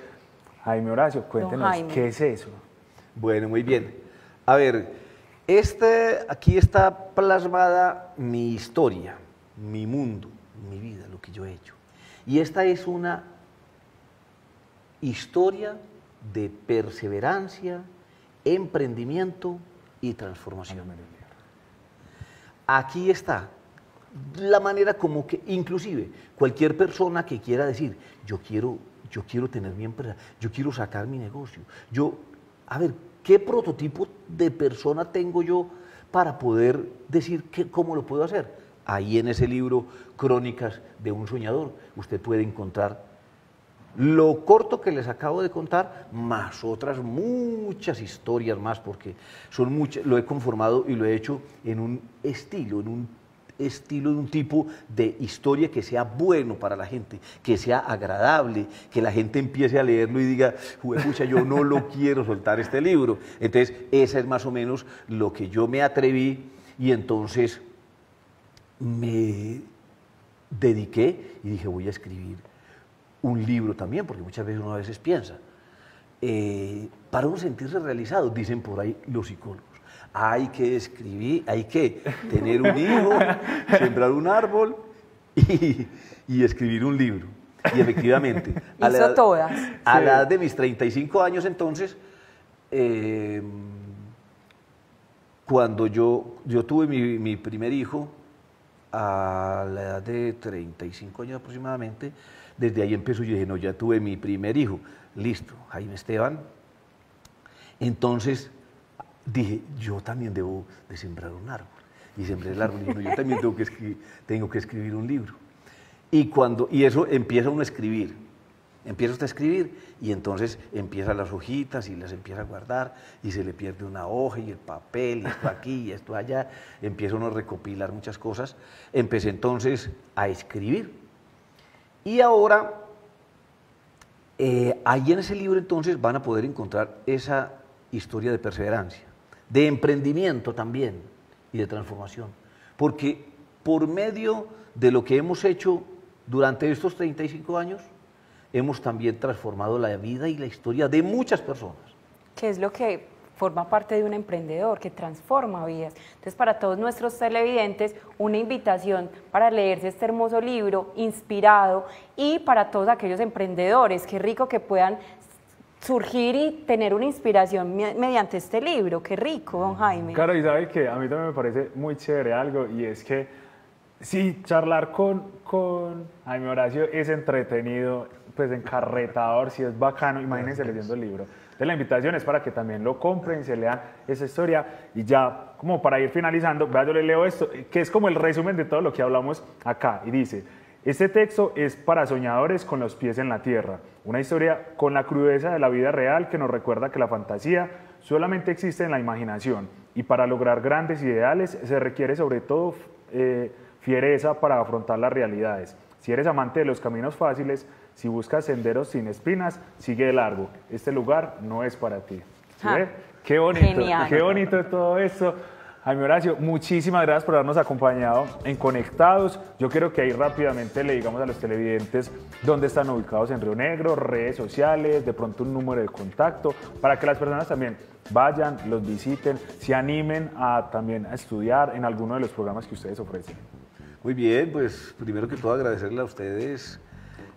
Jaime Horacio, cuéntenos, Jaime. ¿qué es eso? Bueno, muy bien. A ver, aquí está plasmada mi historia, mi mundo, mi vida, lo que yo he hecho. Y esta es una historia de perseverancia, emprendimiento y transformación. Aquí está la manera como que, inclusive, cualquier persona que quiera decir, yo quiero tener mi empresa, yo quiero sacar mi negocio, a ver, ¿qué prototipo de persona tengo yo para poder decir cómo lo puedo hacer? Ahí en ese libro, Crónicas de un Soñador, usted puede encontrar lo corto que les acabo de contar, más otras muchas historias más, porque son muchas, lo he conformado y lo he hecho en un estilo de un tipo de historia que sea bueno para la gente, que sea agradable, que la gente empiece a leerlo y diga, pucha, yo no lo quiero soltar este libro. Entonces, esa es más o menos lo que yo me atreví y entonces me dediqué y dije, voy a escribir un libro también, porque muchas veces uno a veces piensa, para uno sentirse realizado, dicen por ahí los psicólogos, hay que escribir, hay que tener un hijo, sembrar un árbol y escribir un libro. Y efectivamente, a la edad de mis 35 años entonces, cuando yo tuve mi primer hijo, a la edad de 35 años aproximadamente, desde ahí empezó, yo dije, no, ya tuve mi primer hijo, listo, Jaime Esteban. Entonces dije, yo también debo de sembrar un árbol. Y sembré el árbol y dije, no, yo también tengo que escribir un libro. Y eso empieza uno a escribir. Empieza usted a escribir y entonces empieza las hojitas y las empieza a guardar y se le pierde una hoja y el papel y esto aquí y esto allá. Empieza uno a recopilar muchas cosas. Empecé entonces a escribir. Y ahora, ahí en ese libro entonces van a poder encontrar esa historia de perseverancia, de emprendimiento también y de transformación. Porque por medio de lo que hemos hecho durante estos 35 años, hemos también transformado la vida y la historia de muchas personas. ¿Qué es lo que forma parte de un emprendedor, que transforma vidas? Entonces, para todos nuestros televidentes, una invitación para leerse este hermoso libro, inspirado, y para todos aquellos emprendedores, qué rico que puedan surgir y tener una inspiración mediante este libro, qué rico, don Jaime. Claro, y sabe que a mí también me parece muy chévere algo, y es que sí, charlar con Jaime Horacio es entretenido, pues encarretador, sí es bacano, imagínense leyendo el libro. Entonces la invitación es para que también lo compren, se lean esa historia, y ya como para ir finalizando, vea, yo le leo esto, que es como el resumen de todo lo que hablamos acá, y dice: este texto es para soñadores con los pies en la tierra, una historia con la crudeza de la vida real que nos recuerda que la fantasía solamente existe en la imaginación, y para lograr grandes ideales se requiere sobre todo fiereza para afrontar las realidades. Si eres amante de los caminos fáciles, si buscas senderos sin espinas, sigue de largo. Este lugar no es para ti. ¿Sí ve? Qué bonito, Genial. qué bonito todo esto. Jaime Horacio, muchísimas gracias por habernos acompañado en Conectados. Yo quiero que ahí rápidamente le digamos a los televidentes dónde están ubicados en Río Negro, redes sociales, de pronto un número de contacto, para que las personas también vayan, los visiten, se animen también a estudiar en alguno de los programas que ustedes ofrecen. Muy bien, pues primero que todo agradecerle a ustedes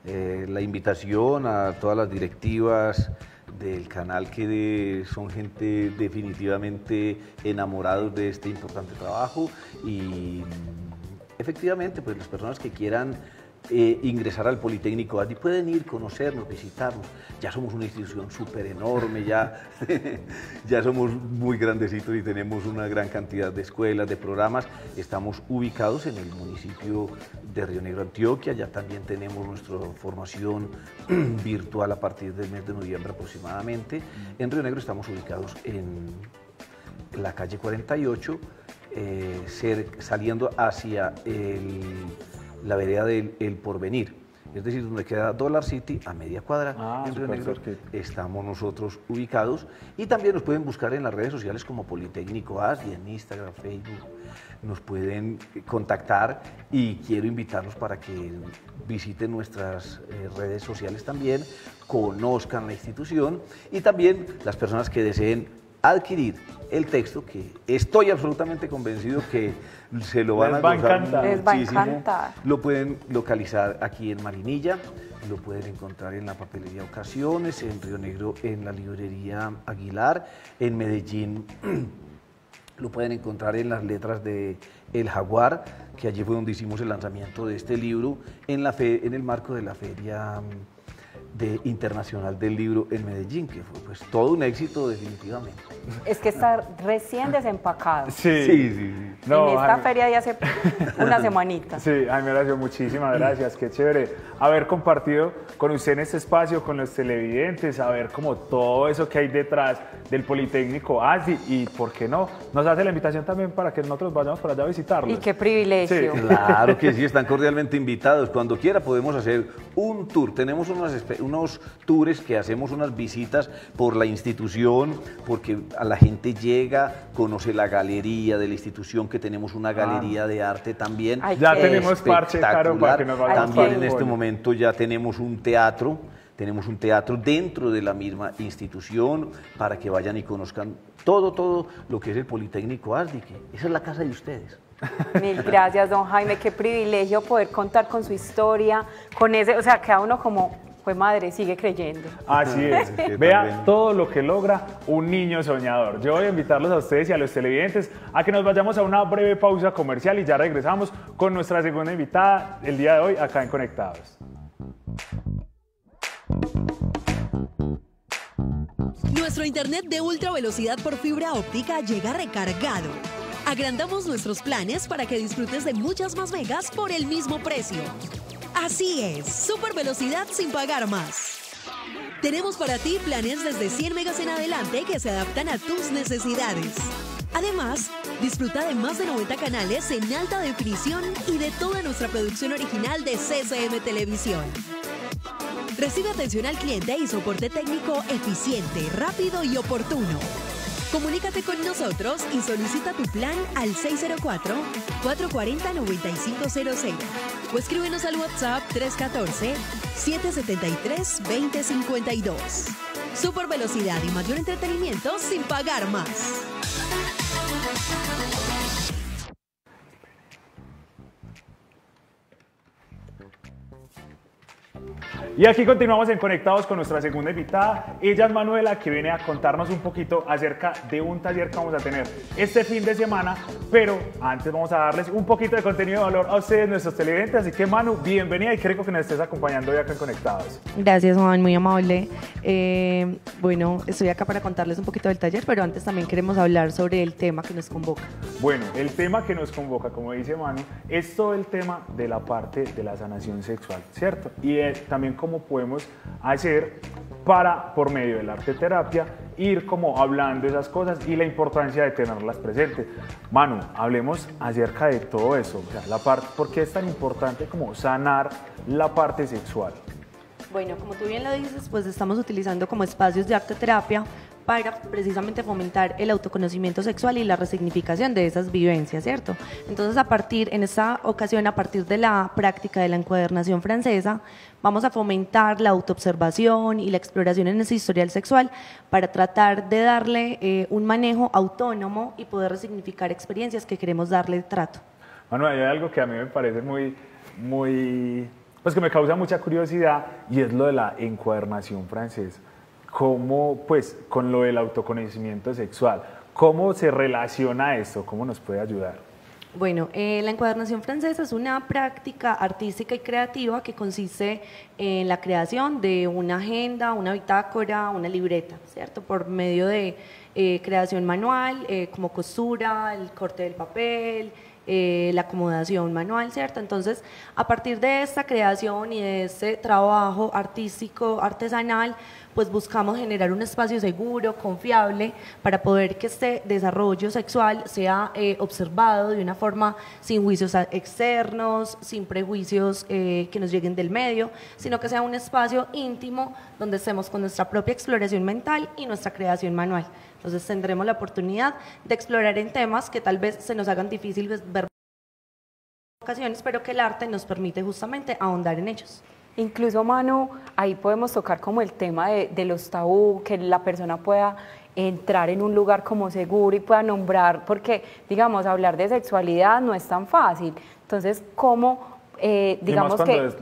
la invitación, a todas las directivas del canal, que son gente definitivamente enamorados de este importante trabajo, y efectivamente pues las personas que quieran ingresar al Politécnico allí pueden ir, conocernos, visitarnos. Ya somos una institución súper enorme, ya somos muy grandecitos y tenemos una gran cantidad de escuelas, de programas. Estamos ubicados en el municipio de Río Negro, Antioquia. Ya también tenemos nuestra formación virtual a partir del mes de noviembre aproximadamente. En Río Negro estamos ubicados en la calle 48, saliendo hacia la vereda del El Porvenir. es decir, donde queda Dollar City, a media cuadra, en Río súper Negro, cerquita. estamos nosotros ubicados. Y también nos pueden buscar en las redes sociales como Politécnico ASDI, en Instagram, Facebook, nos pueden contactar y quiero invitarlos para que visiten nuestras redes sociales también, conozcan la institución y también las personas que deseen adquirir el texto, que estoy absolutamente convencido que se lo van Les a va a gozar encantar. Les va a muchísimo. encantar. Lo pueden localizar aquí en Marinilla, lo pueden encontrar en la papelería Ocasiones, en Río Negro en la librería Aguilar, en Medellín lo pueden encontrar en las letras de El Jaguar, que allí fue donde hicimos el lanzamiento de este libro en el marco de la Feria Internacional del Libro en Medellín, que fue pues todo un éxito definitivamente. Es que está recién desempacado. Sí. No, en esta Jaime. feria de hace una semanita. Sí, Jaime Horacio, muchísimas gracias. Qué chévere haber compartido con usted en este espacio, con los televidentes, saber como todo eso que hay detrás del Politécnico ASDI y, ¿por qué no? Nos hace la invitación también para que nosotros vayamos para allá a visitarlos. Y qué privilegio. Sí. Claro que sí, están cordialmente invitados. Cuando quiera podemos hacer un tour. Tenemos unos tours que hacemos unas visitas por la institución, porque a la gente llega, conoce la galería de la institución, que tenemos una galería de arte también. Ay, Ya qué tenemos parche, Caro, para que nos vayamos También para en el este pueblo. momento ya tenemos un teatro dentro de la misma institución para que vayan y conozcan todo lo que es el Politécnico ASDI, que esa es la casa de ustedes. Mil gracias, don Jaime. Qué privilegio poder contar con su historia, con ese, o sea, queda uno como, pues madre, sigue creyendo. Así es. Que Vea también. todo lo que logra un niño soñador. Yo voy a invitarlos a ustedes y a los televidentes a que nos vayamos a una breve pausa comercial y ya regresamos con nuestra segunda invitada el día de hoy acá en Conectados. Nuestro internet de ultra velocidad por fibra óptica llega recargado. Agrandamos nuestros planes para que disfrutes de muchas más megas por el mismo precio. Así es, super velocidad sin pagar más. Tenemos para ti planes desde 100 megas en adelante que se adaptan a tus necesidades. Además, disfruta de más de 90 canales en alta definición y de toda nuestra producción original de CCM Televisión. Recibe atención al cliente y soporte técnico eficiente, rápido y oportuno. Comunícate con nosotros y solicita tu plan al 604-440-9500 o escríbenos al WhatsApp 314-773-2052. Super velocidad y mayor entretenimiento sin pagar más. Y aquí continuamos en Conectados con nuestra segunda invitada. Ella es Manuela, que viene a contarnos un poquito acerca de un taller que vamos a tener este fin de semana. Pero antes vamos a darles un poquito de contenido de valor a ustedes, nuestros televidentes. Así que, Manu, bienvenida y qué rico que nos estés acompañando hoy acá en Conectados. Gracias, Juan, muy amable. Bueno, estoy acá para contarles un poquito del taller, pero antes también queremos hablar sobre el tema que nos convoca. Bueno, el tema que nos convoca, como dice Manu, es todo el tema de la parte de la sanación sexual, ¿cierto? Y también cómo podemos hacer para, por medio de la arte terapia, ir como hablando esas cosas y la importancia de tenerlas presentes. Manu, hablemos acerca de todo eso, o sea, la parte, ¿por qué es tan importante como sanar la parte sexual? Bueno, como tú bien lo dices, pues estamos utilizando como espacios de arte terapia para precisamente fomentar el autoconocimiento sexual y la resignificación de esas vivencias, ¿cierto? Entonces, en esta ocasión, a partir de la práctica de la encuadernación francesa, vamos a fomentar la autoobservación y la exploración en ese historial sexual para tratar de darle un manejo autónomo y poder resignificar experiencias que queremos darle trato. Manu, hay algo que a mí me parece pues que me causa mucha curiosidad y es lo de la encuadernación francesa. ¿Cómo, pues, con lo del autoconocimiento sexual, cómo se relaciona esto? ¿Cómo nos puede ayudar? Bueno, la encuadernación francesa es una práctica artística y creativa que consiste en la creación de una agenda, una bitácora, una libreta, ¿cierto? Por medio de creación manual, como costura, el corte del papel, la acomodación manual, ¿cierto? Entonces, a partir de esta creación y de este trabajo artístico, artesanal, pues buscamos generar un espacio seguro, confiable, para poder que este desarrollo sexual sea observado de una forma sin juicios externos, sin prejuicios que nos lleguen del medio, sino que sea un espacio íntimo donde estemos con nuestra propia exploración mental y nuestra creación manual. Entonces tendremos la oportunidad de explorar en temas que tal vez se nos hagan difíciles ver en ocasiones, pero que el arte nos permite justamente ahondar en ellos. Incluso, Manu, ahí podemos tocar como el tema de los tabú, que la persona pueda entrar en un lugar como seguro y pueda nombrar, porque, digamos, hablar de sexualidad no es tan fácil. Entonces, ¿cómo, digamos y más cuando que... es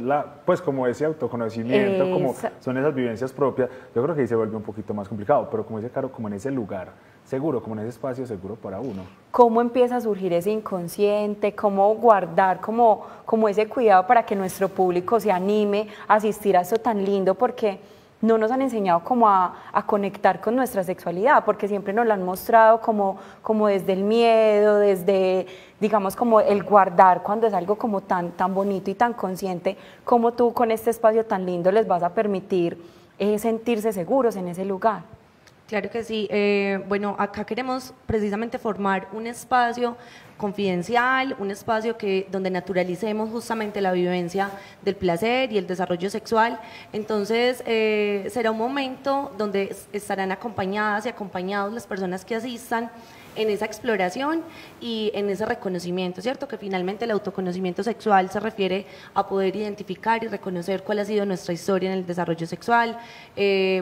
pues como ese autoconocimiento, como son esas vivencias propias, yo creo que ahí se vuelve un poquito más complicado, pero como dice Caro, como en ese lugar seguro, como en ese espacio seguro para uno. ¿Cómo empieza a surgir ese inconsciente? ¿Cómo guardar como ese cuidado para que nuestro público se anime a asistir a esto tan lindo? Porque no nos han enseñado como a conectar con nuestra sexualidad, porque siempre nos la han mostrado como desde el miedo, desde, digamos, como el guardar, cuando es algo como tan bonito y tan consciente, como tú con este espacio tan lindo les vas a permitir sentirse seguros en ese lugar. Claro que sí. Bueno, acá queremos precisamente formar un espacio confidencial, un espacio donde naturalicemos justamente la vivencia del placer y el desarrollo sexual. Entonces, será un momento donde estarán acompañadas y acompañados las personas que asistan en esa exploración y en ese reconocimiento, ¿cierto? Que finalmente el autoconocimiento sexual se refiere a poder identificar y reconocer cuál ha sido nuestra historia en el desarrollo sexual,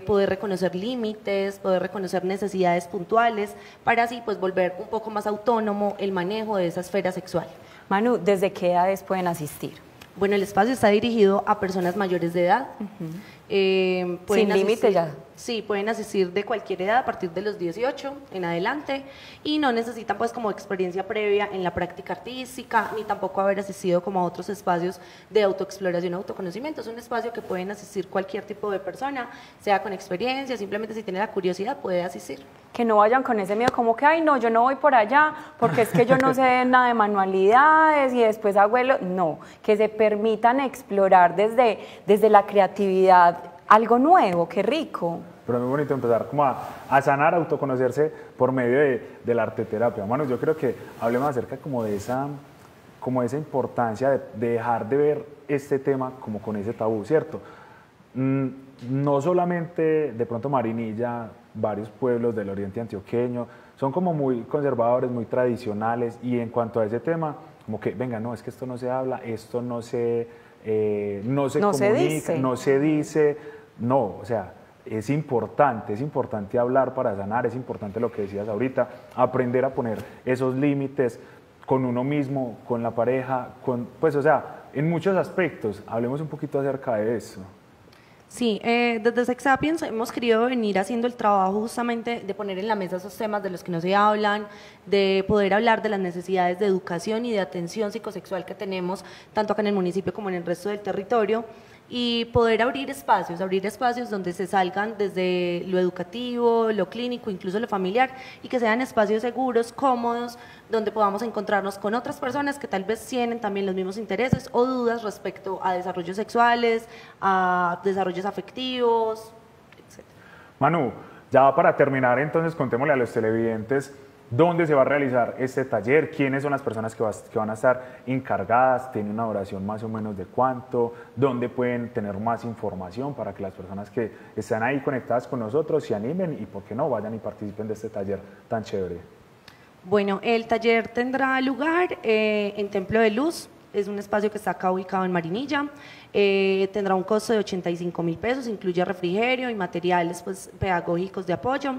poder reconocer límites, poder reconocer necesidades puntuales, para así pues volver un poco más autónomo el manejo de esa esfera sexual. Manu, ¿desde qué edades pueden asistir? Bueno, el espacio está dirigido a personas mayores de edad. Sin límite ya. Sí, pueden asistir de cualquier edad, a partir de los 18 en adelante, y no necesitan pues como experiencia previa en la práctica artística, ni tampoco haber asistido como a otros espacios de autoexploración o autoconocimiento. Es un espacio que pueden asistir cualquier tipo de persona, sea con experiencia, simplemente si tiene la curiosidad puede asistir. Que no vayan con ese miedo como que, ay no, yo no voy por allá porque es que yo no sé nada de manualidades y después abuelo, no, que se permitan explorar desde la creatividad algo nuevo, qué rico. Pero es muy bonito empezar como a sanar, a autoconocerse por medio de la arteterapia. Bueno, yo creo que hablemos acerca como de esa importancia de dejar de ver este tema como con ese tabú, ¿cierto? No solamente de pronto Marinilla, varios pueblos del oriente antioqueño son como muy conservadores, muy tradicionales, y en cuanto a ese tema, como que, venga, no, es que esto no se habla, esto no se comunica, no se dice, no, o sea, es importante hablar para sanar, es importante lo que decías ahorita, aprender a poner esos límites con uno mismo, con la pareja, pues, o sea, en muchos aspectos. Hablemos un poquito acerca de eso. Sí, desde Sex Sapiens hemos querido venir haciendo el trabajo justamente de poner en la mesa esos temas de los que no se hablan, de poder hablar de las necesidades de educación y de atención psicosexual que tenemos, tanto acá en el municipio como en el resto del territorio, y poder abrir espacios donde se salgan desde lo educativo, lo clínico, incluso lo familiar, y que sean espacios seguros, cómodos, donde podamos encontrarnos con otras personas que tal vez tienen también los mismos intereses o dudas respecto a desarrollos sexuales, a desarrollos afectivos, etc. Manu, ya para terminar, entonces contémosle a los televidentes dónde se va a realizar este taller, quiénes son las personas que van a estar encargadas, tiene una duración más o menos de cuánto, dónde pueden tener más información para que las personas que están ahí conectadas con nosotros se animen y, por qué no, vayan y participen de este taller tan chévere. Bueno, el taller tendrá lugar en Templo de Luz, es un espacio que está acá ubicado en Marinilla, tendrá un costo de 85.000 pesos, incluye refrigerio y materiales pues, pedagógicos de apoyo.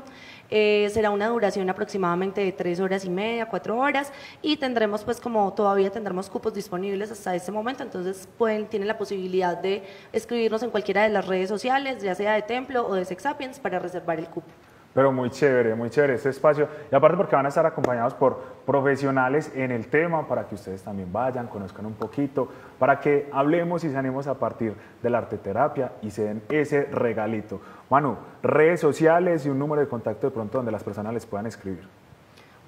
Será una duración aproximadamente de 3 horas y media, 4 horas, y tendremos pues como todavía tendremos cupos disponibles hasta este momento, entonces tienen la posibilidad de escribirnos en cualquiera de las redes sociales, ya sea de Templo o de Sex Sapiens, para reservar el cupo. Pero muy chévere este espacio, y aparte porque van a estar acompañados por profesionales en el tema, para que ustedes también vayan, conozcan un poquito, para que hablemos y sanemos a partir de la arteterapia y se den ese regalito. Manu, redes sociales y un número de contacto de pronto donde las personas les puedan escribir.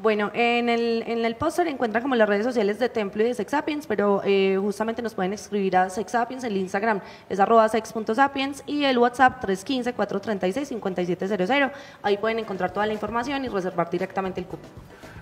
Bueno, en el póster encuentran como las redes sociales de Templo y de Sex Sapiens, pero justamente nos pueden escribir a Sex Sapiens, el Instagram es @sex.sapiens y el WhatsApp 315-436-5700. Ahí pueden encontrar toda la información y reservar directamente el cupo.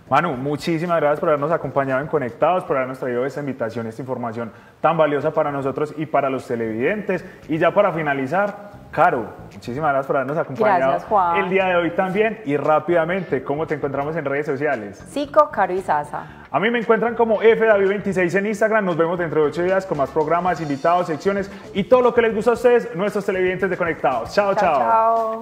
Manu, muchísimas gracias por habernos acompañado en Conectados, por habernos traído esta invitación, esta información tan valiosa para nosotros y para los televidentes. Y ya para finalizar, Caro, muchísimas gracias por habernos acompañado Gracias, Juan. el día de hoy también. Y rápidamente, ¿cómo te encontramos en redes sociales? Psico, Caro y Sasa. A mí me encuentran como FDavid26 en Instagram. Nos vemos dentro de 8 días con más programas, invitados, secciones y todo lo que les gusta a ustedes, nuestros televidentes de Conectados. Chao, chao. Chao.